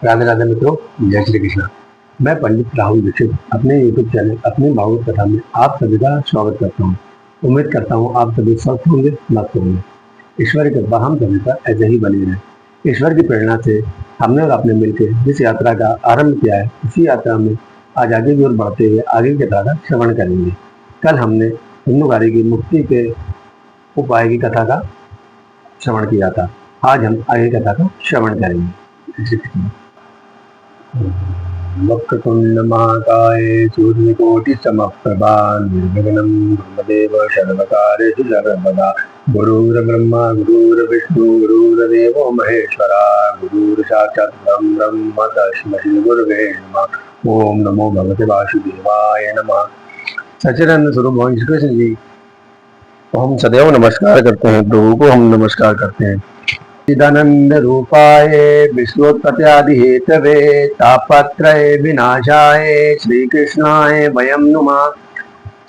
राधे राधे मित्रों, जय श्री कृष्ण। मैं पंडित राहुल दीक्षित अपने यूट्यूब चैनल अपनी भागवत कथा में आप सभी का स्वागत करता हूँ। उम्मीद करता हूँ आप सभी स्वस्थ होंगे, मस्त होंगे। ईश्वर की कृपा हम सभी पर ऐसे ही बनी रहे। ईश्वर की प्रेरणा से हमने और आपने मिलकर जिस यात्रा का आरंभ किया है, इसी यात्रा में आज आगे की ओर बढ़ते हुए आगे की कथा का श्रवण करेंगे। कल हमने हिंदुकारी की मुक्ति के उपाय की कथा का श्रवण किया था। आज हम आगे कथा का श्रवण करेंगे। वक्रतुंड महाकाय सूर्यकोटि समप्रभा निर्विघ्नं ब्रह्मदेव सर्वकार्येषु सर्वदा। गुरुर्ब्रह्मा गुरुर्विष्णु गुरुर्देवो महेश्वरा गुरुर् साक्षात् ब्रह्म तस्मै श्री गुरवे नमः। ओम नमो भगवते वासुदेवाय नमः। सच्चिदानंद स्वरूप भगवान श्री कृष्ण जी को हम सदैव नमस्कार करते हैं, प्रभु को हम नमस्कार करते हैं। चिदानंद रूपाय विश्वोत्पत्त्यादि हेतवे तापत्रय विनाशाय श्री कृष्णाय वयम नुमः।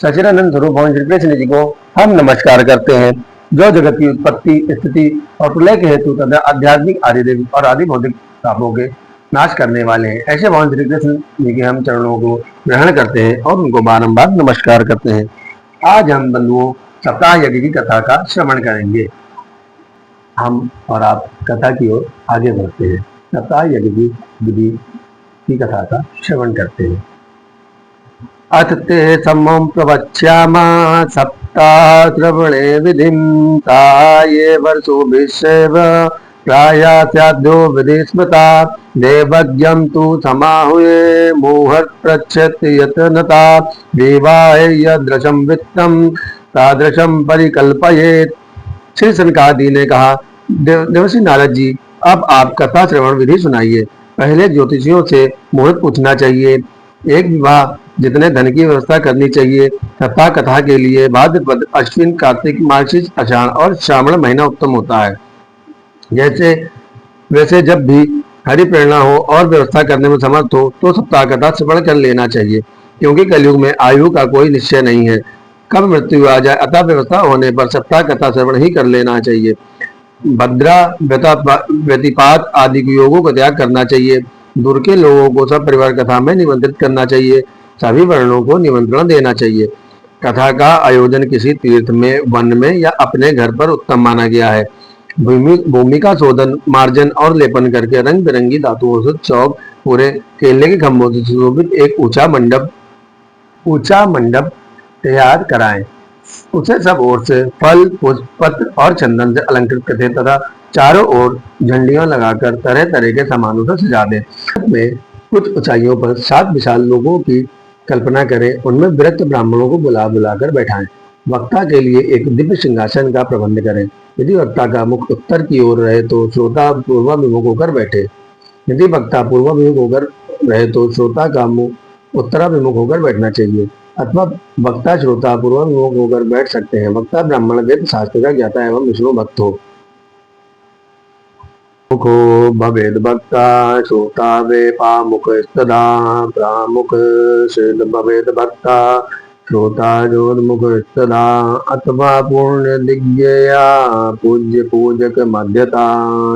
सच्चिदानंद स्वरूप भगवान श्री कृष्ण जी को हम नमस्कार करते हैं, जो जगत की उत्पत्ति, स्थिति और प्रलय के हेतु तथा आध्यात्मिक, आदिदेविक और आदि भौतिक तापों के नाश करने वाले हैं। ऐसे भगवान श्री कृष्ण जी के हम चरणों को ग्रहण करते हैं और उनको बारंबार नमस्कार करते हैं। आज हम बंधुओं सप्ताह यज्ञ की कथा का श्रवण करेंगे। हम और आप कथा की ओर आगे बढ़ते हैं। सप्ताह यज्ञ की विधि की कथा का श्रवण करते हैं। अथ ते समं प्रवक्ष्यामः सप्ताह श्रवणे विधिं ताये वर्षोभिषेव प्रायास्याद्यो विधि स्मृता। देवज्ञं तु समाहुये मुहूर्त प्रच्छति यत्नता। विवाहे यदृशं वित्तं तादृशं परिकल्पयेत्। श्री सनकादि ने कहा, देवर्षि नारद जी, अब आप कथा श्रवण विधि सुनाइए। पहले ज्योतिषियों से मुहूर्त पूछना चाहिए। एक विवाह जितने धन की व्यवस्था करनी चाहिए। सप्ताह कथा के लिए भाद्रपद, अश्विन, कार्तिक, मार्गशीर्ष, आषाढ़ और श्रावण महीना उत्तम होता है। वैसे जब भी हरि प्रेरणा हो और व्यवस्था करने में समर्थ हो तो सप्ताह कथा श्रवण कर लेना चाहिए, क्योंकि कलयुग में आयु का कोई निश्चय नहीं है, कब मृत्यु आ जाए। अतः व्यवस्था होने पर सप्ताह कथा श्रवण ही कर लेना चाहिए। भद्रा व्यतिपात आदि योगों का त्याग करना चाहिए। दूर के लोगों को सब परिवार कथा में निमंत्रित करना चाहिए। सभी वर्णों को निमंत्रण देना चाहिए। कथा का आयोजन किसी तीर्थ में, वन में या अपने घर पर उत्तम माना गया है। भूमि का शोधन, मार्जन और लेपन करके रंग बिरंगी धातुओं से चौक, पूरे केले के खंभों से सुशोभित एक ऊंचा मंडप तैयार कराएं। उसे सब ओर से फल, पुष्प, पत्र और चंदन से अलंकृत करते तथा चारों ओर झंडियां लगाकर तरह तरह के सामानों से सजा दें। में कुछ ऊंचाइयों पर 7 विशाल लोगों की कल्पना करें। उनमें वृत्त ब्राह्मणों को बुला बुलाकर बैठाएं। वक्ता के लिए एक दिव्य सिंहासन का प्रबंध करें। यदि वक्ता का मुख उत्तर की ओर रहे तो श्रोता पूर्वाभिमुख होकर बैठे। यदि वक्ता पूर्वाभिमुख होकर रहे तो श्रोता का मुख उत्तराभिमुख होकर बैठना चाहिए, अथवा वक्ता श्रोता पूर्वाभिमुख होकर बैठ सकते हैं। वक्ता ब्राह्मण वेद शास्त्र का ज्ञाता एवं विष्णु भक्त हो। मुखो भवेद वक्ता श्रोता वे पामुख स्तदा। प्रामुख सिद्ध भवेद वक्ता श्रोता जोर्मुख स्तदा। अथवा पूर्ण दिग्गया पूज्य पूजक मध्यता।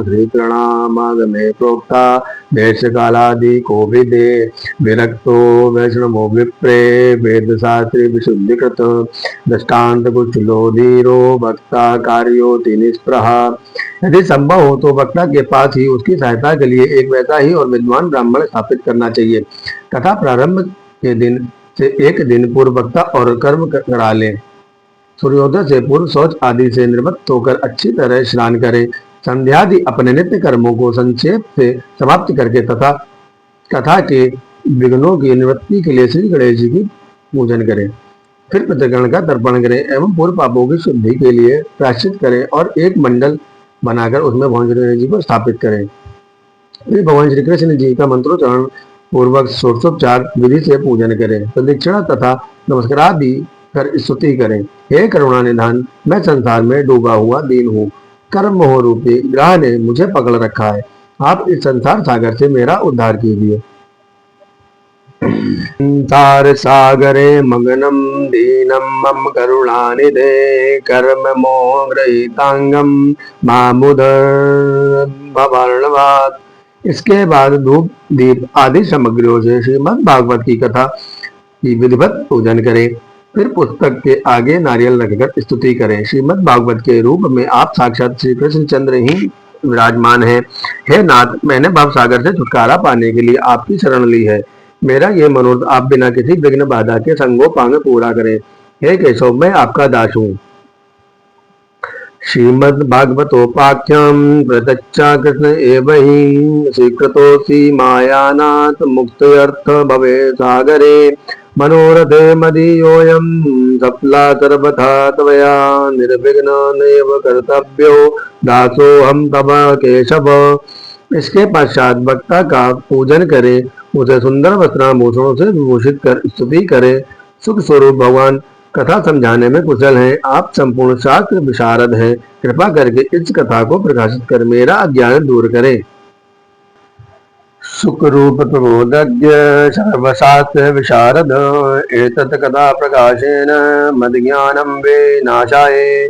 श्री प्रणामागमे प्रोक्ता देश कालादि को भी दे। विरक्तो वैष्णवो विप्रे वेद शास्त्री विशुद्धिकृत। दृष्टान्त कुशलो धीरो वक्ता कार्योति निष्प्रहा। यदि संभव हो तो वक्ता के पास ही उसकी सहायता के लिए एक वैसा ही और विद्वान ब्राह्मण स्थापित करना चाहिए। कथा प्रारंभ के दिन से एक दिन पूर्व वक्ता और कर्म करा ले। सूर्योदय से पूर्व शौच आदि से निवृत्त होकर अच्छी तरह स्नान करे। संध्यादि अपने नित्य कर्मों को संक्षेप से समाप्त करके तथा कथा के विघ्नों की निवृत्ति के लिए श्री गणेश जी की पूजन करें। फिर पितृगण का तर्पण करें एवं पूर्व पापों की शुद्धि के लिए प्रायश्चित करें और एक मंडल बनाकर उसमें भगवान श्री कृष्ण जी को स्थापित करें। फिर भगवान श्री कृष्ण जी का मंत्रोच्चारण पूर्वक षोडशोपचार विधि से पूजन करें। प्रदक्षिणा तथा नमस्कार आदि कर स्तुति करें। हे करुणा निधान, मैं संसार में डूबा हुआ दीन हूँ। कर्म मोह रूपी ग्रह ने मुझे पकड़ रखा है। आप इस संसार सागर से मेरा उद्धार कीजिए। संसार सागरे मग्नं दीनं मम करुणानिधे। कर्म मोह गृहीतांगं मामुदर भवर्णवात्। इसके बाद धूप दीप आदि सामग्रियों से श्रीमद् भागवत की कथा की विधिवत पूजन करें। फिर पुस्तक के आगे नारियल रखकर स्तुति करें। श्रीमद् भागवत के रूप में आप साक्षात श्री कृष्णचंद्र ही विराजमान है। हे नाथ, मैंने भव सागर से छुटकारा पाने के लिए आपकी शरण ली है। मेरा ये मनोरथ आप बिना किसी विघ्न बाधा के संगोपांग पूरा करें। हे केशव, मैं आपका दास हूँ। श्रीमद्भागवतोपाख्यां प्रत्यक्षा कृष्ण एव हि स्वीकृतोऽसि मायानाथ मुक्त्यर्थ भवे सागरे मनोरथे मदीयोऽयं सफला सर्वथा त्वया निर्विघ्नेन कर्तव्यो दासोऽहं तव केशव। इसके पश्चात वक्ता का पूजन करे, उसे सुंदर वस्त्राभूषणों से विभूषित कर स्तुति करे। सुख स्वरूप भगवान कथा समझाने में कुशल हैं। आप संपूर्ण शास्त्र विशारद हैं। कृपा करके इस कथा को प्रकाशित कर मेरा अज्ञान दूर करें। सुख रूप प्रबोधज्ञ सर्वशास्त्र विशारद एतत् कथा प्रकाशेन मद्ज्ञानं विनाशाय।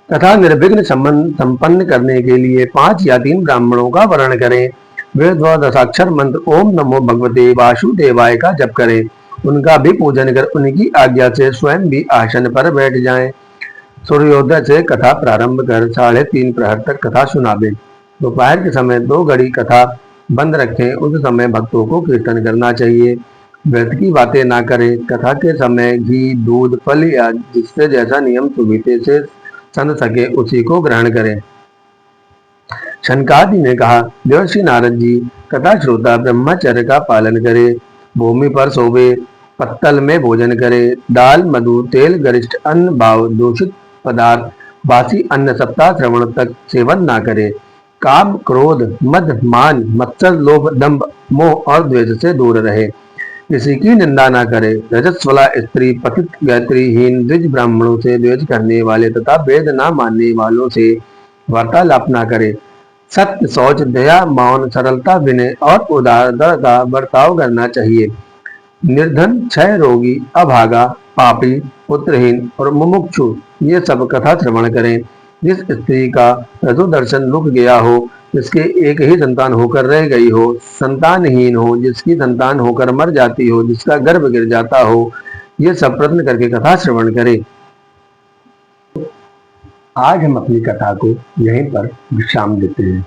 तथा निर्विघ्न संपन्न करने के लिए 5 या 3 ब्राह्मणों का वर्ण करें। वे द्वादशाक्षर मंत्र ओम नमो भगवते वासुदेवाय का जप करें। उनका भी पूजन कर उनकी आज्ञा से स्वयं भी आसन पर बैठ जाएं। सूर्योदय से कथा प्रारंभ कर 3:30 प्रहर तक कथा सुनाबे। दोपहर के समय 2 घड़ी कथा बंद रखें। उस समय भक्तों को कीर्तन करना चाहिए। व्यर्थ की बातें ना करें। कथा के समय घी, दूध, फल या जिससे जैसा नियम सुविधे से सन सके उसी को ग्रहण करें। शनकादि ने कहा, देवर्षि नारद जी, कथा श्रोता ब्रह्मचर्य का पालन करे, भूमि पर सोवे, पत्तल में भोजन करे, दाल, मधु, तेल, गरिष्ठ अन्न, भाव दूषित पदार्थ, बासी अन्न सप्ताह श्रवण तक सेवन ना करे, काम, क्रोध, मद, मान, मत्सर, लोभ, दंभ, मोह और द्वेष से दूर रहे, किसी की निंदा ना करे, रजस्वला स्त्री, पतित, गायत्रीहीन, द्विज ब्राह्मणों से द्वेष करने वाले तथा वेद न मानने वालों से वार्तालाप ना करे, सत्य, शौच, दया, मौन, सरलता, विनय और उदारता का बर्ताव करना चाहिए। निर्धन, क्षय रोगी, अभागा, पापी, पुत्रहीन और मुमुक्षु ये सब कथा श्रवण करें। जिस स्त्री का रघुदर्शन रुक गया हो, जिसके एक ही संतान होकर रह गई हो, संतानहीन हो, जिसकी संतान होकर मर जाती हो, जिसका गर्भ गिर जाता हो, ये सब प्रश्न करके कथा श्रवण करें। आज हम अपनी कथा को यहीं पर विश्राम देते हैं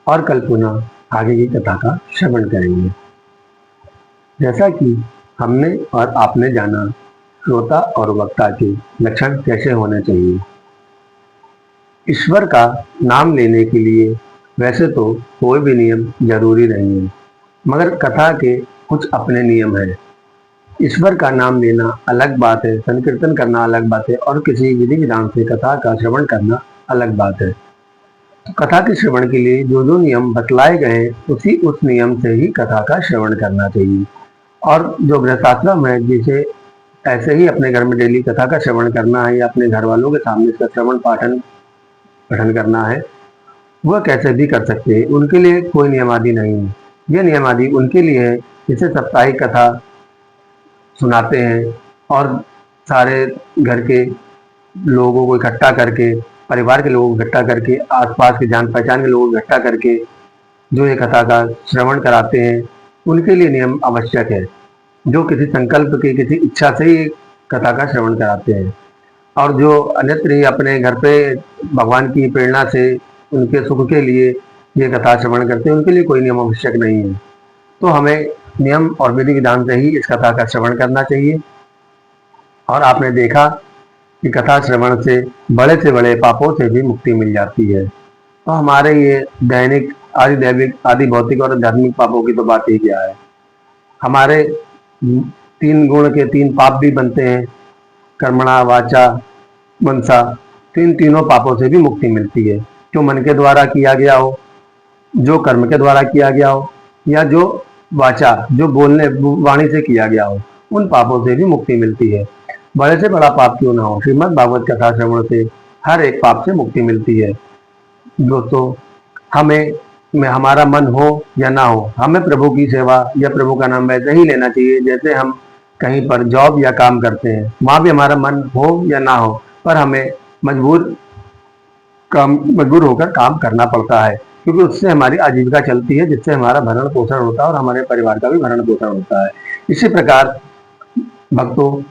और कल पुनः आगे की कथा का श्रवण करेंगे। जैसा कि हमने और आपने जाना, श्रोता और वक्ता के लक्षण कैसे होने चाहिए। ईश्वर का नाम लेने के लिए वैसे तो कोई भी नियम जरूरी नहीं है, मगर कथा के कुछ अपने नियम हैं। ईश्वर का नाम लेना अलग बात है, संकीर्तन करना अलग बात है और किसी विधि विधान से कथा का श्रवण करना अलग बात है। तो कथा के श्रवण के लिए जो जो नियम बतलाए गए उस नियम से ही कथा का श्रवण करना चाहिए। और जो गृहस्थाश्रम है, जिसे ऐसे ही अपने घर में डेली कथा का श्रवण करना है या अपने घर वालों के सामने इसका श्रवण पठन करना है, वह कैसे भी कर सकते हैं। उनके लिए कोई नियम आदि नहीं है। यह नियम आदि उनके लिए है जिसे साप्ताहिक कथा सुनाते हैं और सारे घर के लोगों को इकट्ठा करके, परिवार के लोगों को इकट्ठा करके, आसपास के जान पहचान के लोगों को इकट्ठा करके जो ये कथा का श्रवण कराते हैं, उनके लिए नियम आवश्यक है। जो किसी संकल्प की, किसी इच्छा से ही कथा का श्रवण कराते हैं और जो अन्यत्र ही अपने घर पे भगवान की प्रेरणा से उनके सुख के लिए ये कथा श्रवण करते हैं, उनके लिए कोई नियम आवश्यक नहीं है। तो हमें नियम और विधि विधान से ही इस कथा का श्रवण करना चाहिए। और आपने देखा कि कथा श्रवण से बड़े पापों से भी मुक्ति मिल जाती है। तो हमारे ये दैनिक, आदि दैविक, आदि भौतिक और आध्यात्मिक पापों की तो बात ही क्या है। हमारे 3 गुण के 3 पाप भी बनते हैं, कर्मणा, वाचा, मनसा। तीनों पापों से भी मुक्ति मिलती है। जो मन के द्वारा किया गया हो, जो कर्म के द्वारा किया गया हो, या जो वाचा, जो बोलने वाणी से किया गया हो, उन पापों से भी मुक्ति मिलती है। बड़े से बड़ा पाप क्यों ना हो, श्रीमद् भागवत कथा श्रवण से हर एक पाप से मुक्ति मिलती है। दोस्तों, हमारा मन हो या ना हो, हमें प्रभु की सेवा या प्रभु का नाम वैसे ही लेना चाहिए जैसे हम कहीं पर जॉब या काम करते हैं। वहां भी हमारा मन हो या ना हो, पर हमें मजबूर होकर काम करना पड़ता है, क्योंकि उससे हमारी आजीविका चलती है, जिससे हमारा भरण पोषण होता है और हमारे परिवार का भी भरण पोषण होता है। इसी प्रकार भक्तों,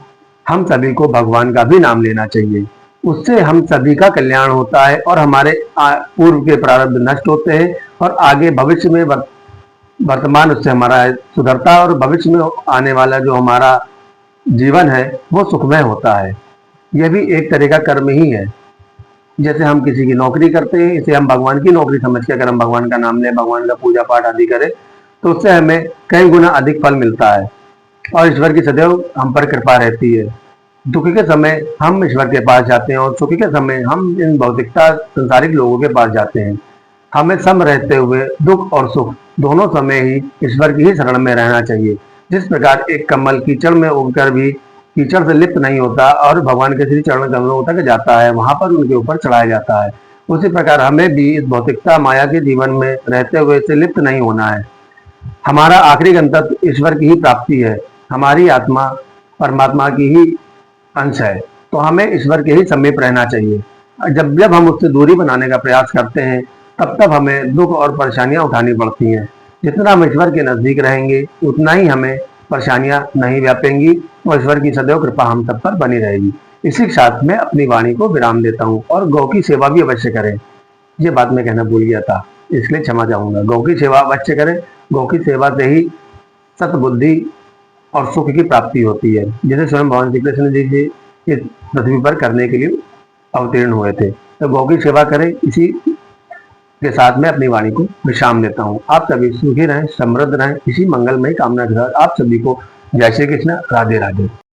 हम सभी को भगवान का भी नाम लेना चाहिए। उससे हम सभी का कल्याण होता है और हमारे पूर्व के प्रारब्ध नष्ट होते हैं और आगे भविष्य में वर्तमान उससे हमारा सुधरता है और भविष्य में आने वाला जो हमारा जीवन है वो सुखमय होता है। यह भी एक तरह का कर्म ही है। जैसे हम किसी की नौकरी करते हैं, इसे हम भगवान की नौकरी समझ के अगर हम भगवान का नाम लें, भगवान का पूजा पाठ आदि करें, तो उससे हमें कई गुना अधिक फल मिलता है और ईश्वर की सदैव हम पर कृपा रहती है। दुखी के समय हम ईश्वर के पास जाते हैं और सुखी के समय हम इन भौतिकता संसारिक लोगों के पास जाते हैं। हमें सम रहते हुए दुख और सुख दोनों समय ही ईश्वर की ही शरण में रहना चाहिए। जिस प्रकार एक कमल कीचड़ में उगकर भी कीचड़ से लिप्त नहीं होता और भगवान के श्री चरण कमलों तक जाता है, वहां पर उनके ऊपर चढ़ाया जाता है, उसी प्रकार हमें भी इस भौतिकता माया के जीवन में रहते हुए इससे लिप्त नहीं होना है। हमारा आखिरी गंतव्य ईश्वर की ही प्राप्ति है। हमारी आत्मा परमात्मा की ही अंश है, तो हमें ईश्वर के ही समीप रहना चाहिए। जब जब हम उससे दूरी बनाने का प्रयास करते हैं, तब तब हमें दुख और परेशानियां उठानी पड़ती हैं। जितना हम ईश्वर के नजदीक रहेंगे, उतना ही हमें परेशानियां नहीं व्यापेंगी और ईश्वर की सदैव कृपा हम सब पर बनी रहेगी। इसी के साथ मैं अपनी वाणी को विराम देता हूँ और गौ की सेवा भी अवश्य करें। ये बात मैं कहना भूल गया था, इसलिए क्षमा चाहूंगा। गौ की सेवा अवश्य करें। गौ की सेवा से ही सतबुद्धि और सुख की प्राप्ति होती है, जैसे स्वयं भगवान श्री कृष्ण जी इस पृथ्वी पर करने के लिए अवतीर्ण हुए थे। तो गौ की सेवा करें। इसी के साथ मैं अपनी वाणी को विश्राम देता हूँ। आप सभी सुखी रहें, समृद्ध रहें। इसी मंगलमय कामना के साथ आप सभी को जय श्री कृष्ण, राधे राधे।